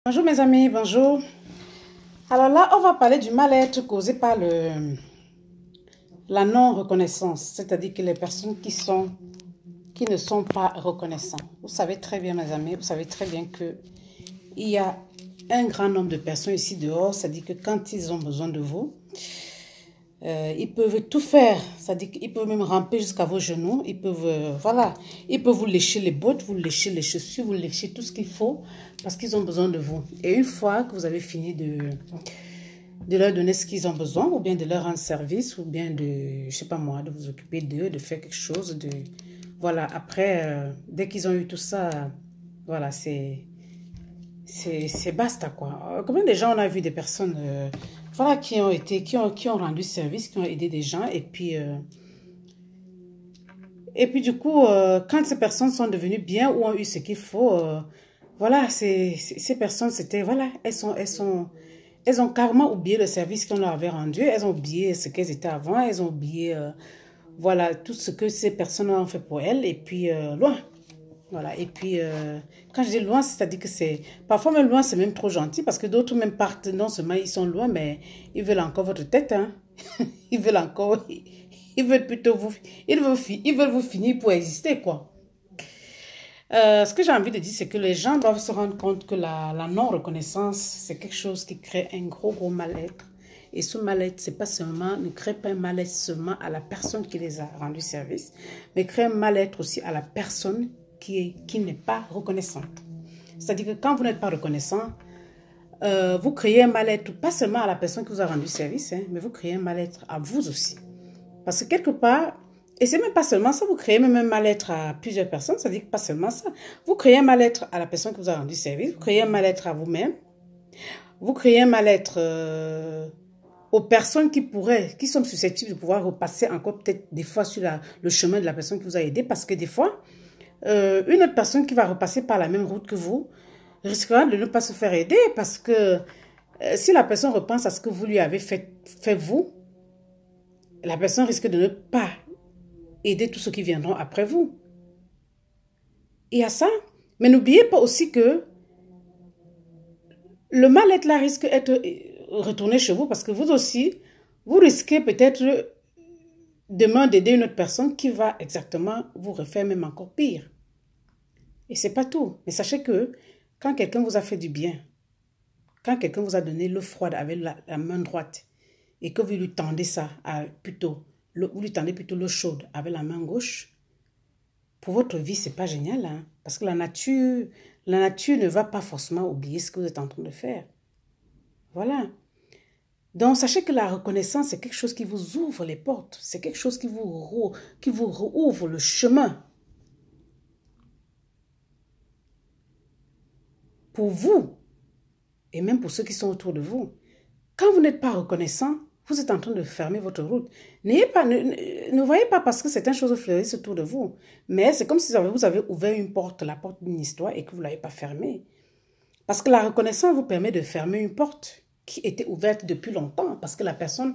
Bonjour mes amis, bonjour. Alors là, on va parler du mal-être causé par la non-reconnaissance, c'est-à-dire que les personnes qui ne sont pas reconnaissantes. Vous savez très bien mes amis, vous savez très bien que il y a un grand nombre de personnes ici dehors, c'est-à-dire que quand ils ont besoin de vous, ils peuvent tout faire, c'est-à-dire qu'ils peuvent même ramper jusqu'à vos genoux, ils peuvent, voilà, ils peuvent vous lécher les bottes, vous lécher les chaussures, vous lécher tout ce qu'il faut parce qu'ils ont besoin de vous. Et une fois que vous avez fini de leur donner ce qu'ils ont besoin, ou bien de leur rendre service, ou bien de, je sais pas moi, de vous occuper d'eux, de faire quelque chose, voilà, après, dès qu'ils ont eu tout ça, voilà, c'est basta, quoi. Combien de gens on a vu des personnes, voilà, qui ont rendu service, qui ont aidé des gens, et puis du coup, quand ces personnes sont devenues bien ou ont eu ce qu'il faut, voilà, ces personnes, c'était, voilà, elles ont carrément oublié le service qu'on leur avait rendu, elles ont oublié ce qu'elles étaient avant, elles ont oublié, voilà, tout ce que ces personnes ont fait pour elles, et puis loin. Voilà, et puis quand je dis loin, c'est-à-dire que c'est, parfois même loin, c'est même trop gentil, parce que d'autres même partent, non seulement ils sont loin, mais ils veulent encore votre tête, hein. Ils veulent encore, ils veulent plutôt vous, ils veulent vous finir pour exister, quoi. Ce que j'ai envie de dire, c'est que les gens doivent se rendre compte que la non-reconnaissance, c'est quelque chose qui crée un gros mal-être. Et ce mal-être, c'est pas seulement, ne crée pas un mal-être seulement à la personne qui les a rendu service, mais crée un mal-être aussi à la personne qui n'est pas reconnaissante. C'est-à-dire que quand vous n'êtes pas reconnaissant, vous créez un mal-être pas seulement à la personne qui vous a rendu service, hein, mais vous créez un mal-être à vous aussi. Parce que quelque part, et c'est même pas seulement ça, vous créez même un mal-être à plusieurs personnes, ça dit que pas seulement ça. Vous créez un mal-être à la personne qui vous a rendu service, vous créez un mal-être à vous-même, vous créez un mal-être aux personnes qui sont susceptibles de pouvoir repasser encore peut-être des fois sur le chemin de la personne qui vous a aidé, parce que des fois, une autre personne qui va repasser par la même route que vous risquera de ne pas se faire aider, parce que si la personne repense à ce que vous lui avez fait vous, la personne risque de ne pas aider tous ceux qui viendront après vous. Il y a ça. Mais n'oubliez pas aussi que le mal-être là risque d'être retourné chez vous, parce que vous aussi, vous risquez peut-être demain d'aider une autre personne qui va exactement vous refaire même encore pire. Et c'est pas tout. Mais sachez que quand quelqu'un vous a fait du bien, quand quelqu'un vous a donné l'eau froide avec la main droite, et que vous lui tendez ça, vous lui tendez plutôt l'eau chaude avec la main gauche, pour votre vie, c'est pas génial, hein? Parce que la nature ne va pas forcément oublier ce que vous êtes en train de faire. Voilà. Donc, sachez que la reconnaissance, c'est quelque chose qui vous ouvre les portes. C'est quelque chose qui vous rouvre le chemin. Pour vous, et même pour ceux qui sont autour de vous. Quand vous n'êtes pas reconnaissant, vous êtes en train de fermer votre route. Ne voyez pas parce que certaines choses fleurissent autour de vous. Mais c'est comme si vous avez ouvert une porte, la porte d'une histoire, et que vous ne l'avez pas fermée. Parce que la reconnaissance vous permet de fermer une porte qui était ouverte depuis longtemps. Parce que la personne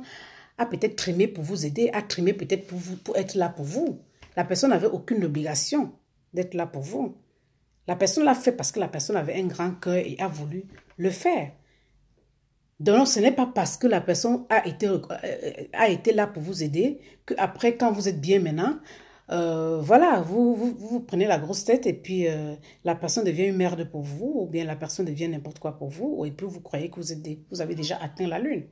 a peut-être trimé pour vous aider, a trimé peut-être pour être là pour vous. La personne n'avait aucune obligation d'être là pour vous. La personne l'a fait parce que la personne avait un grand cœur et a voulu le faire. Donc, ce n'est pas parce que la personne a été là pour vous aider qu'après, quand vous êtes bien maintenant, voilà, vous prenez la grosse tête et puis la personne devient une merde pour vous, ou bien la personne devient n'importe quoi pour vous, et puis vous croyez que vous avez déjà atteint la lune.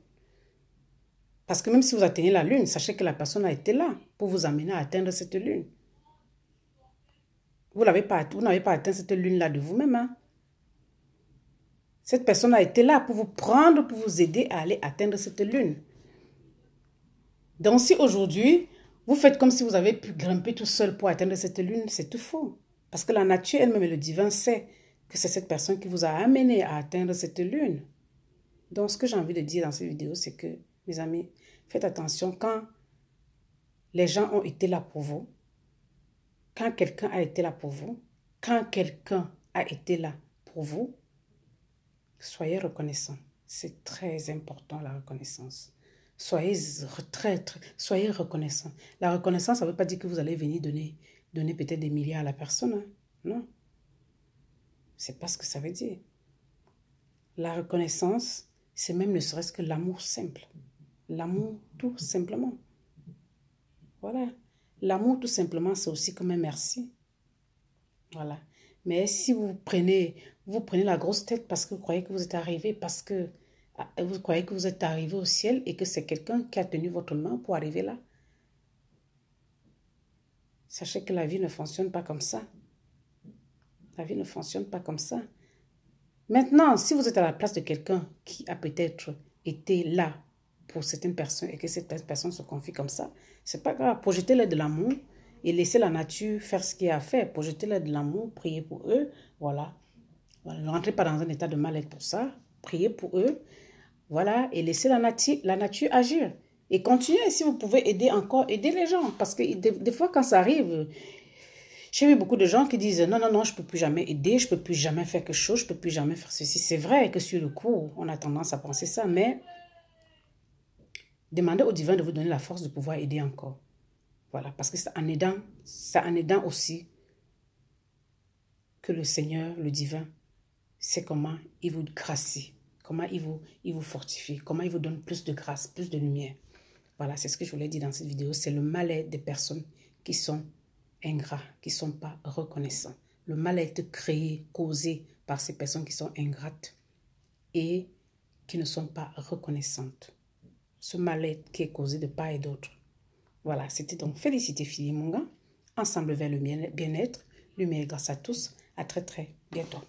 Parce que même si vous atteignez la lune, sachez que la personne a été là pour vous amener à atteindre cette lune. Vous n'avez pas atteint cette lune-là de vous-même, hein? Cette personne a été là pour vous prendre, pour vous aider à aller atteindre cette lune. Donc si aujourd'hui, vous faites comme si vous avez pu grimper tout seul pour atteindre cette lune, c'est tout faux. Parce que la nature elle-même et le divin sait que c'est cette personne qui vous a amené à atteindre cette lune. Donc ce que j'ai envie de dire dans cette vidéo, c'est que, mes amis, faites attention quand les gens ont été là pour vous, quand quelqu'un a été là pour vous, quand quelqu'un a été là pour vous, soyez reconnaissants. C'est très important la reconnaissance. Soyez reconnaissants. La reconnaissance, ça ne veut pas dire que vous allez venir donner peut-être des milliards à la personne, hein. Non. C'est pas ce que ça veut dire. La reconnaissance, c'est même ne serait-ce que l'amour simple. L'amour tout simplement. Voilà. L'amour tout simplement, c'est aussi comme un merci. Voilà. Mais si vous prenez la grosse tête parce que vous croyez que vous êtes arrivé, parce que vous croyez que vous êtes arrivé au ciel et que c'est quelqu'un qui a tenu votre main pour arriver là, sachez que la vie ne fonctionne pas comme ça. La vie ne fonctionne pas comme ça. Maintenant, si vous êtes à la place de quelqu'un qui a peut-être été là pour certaines personnes et que cette personne se confie comme ça, c'est pas grave. Projetez-leur de l'amour et laissez la nature faire ce qu'il y a à faire. Projetez-leur de l'amour, priez pour eux. Voilà. Voilà. Ne rentrez pas dans un état de mal-être pour ça. Priez pour eux. Voilà. Et laissez la nature agir. Et continuez. Si vous pouvez aider encore, aidez les gens. Parce que des fois, quand ça arrive, j'ai vu beaucoup de gens qui disent non, non, non, je ne peux plus jamais aider, je ne peux plus jamais faire quelque chose, je ne peux plus jamais faire ceci. C'est vrai que sur le coup, on a tendance à penser ça, mais demandez au divin de vous donner la force de pouvoir aider encore. Voilà, parce que c'est en aidant aussi que le Seigneur, le divin, sait comment il vous gracie, comment il vous fortifie, comment il vous donne plus de grâce, plus de lumière. Voilà, c'est ce que je voulais dire dans cette vidéo. C'est le mal-être des personnes qui sont ingrats, qui ne sont pas reconnaissants. Le mal-être créé, causé par ces personnes qui sont ingrates et qui ne sont pas reconnaissantes. Ce mal-être qui est causé de part et d'autre. Voilà, c'était donc Félicité Fili Monga, ensemble vers le bien-être, lumière grâce à tous. À très très bientôt.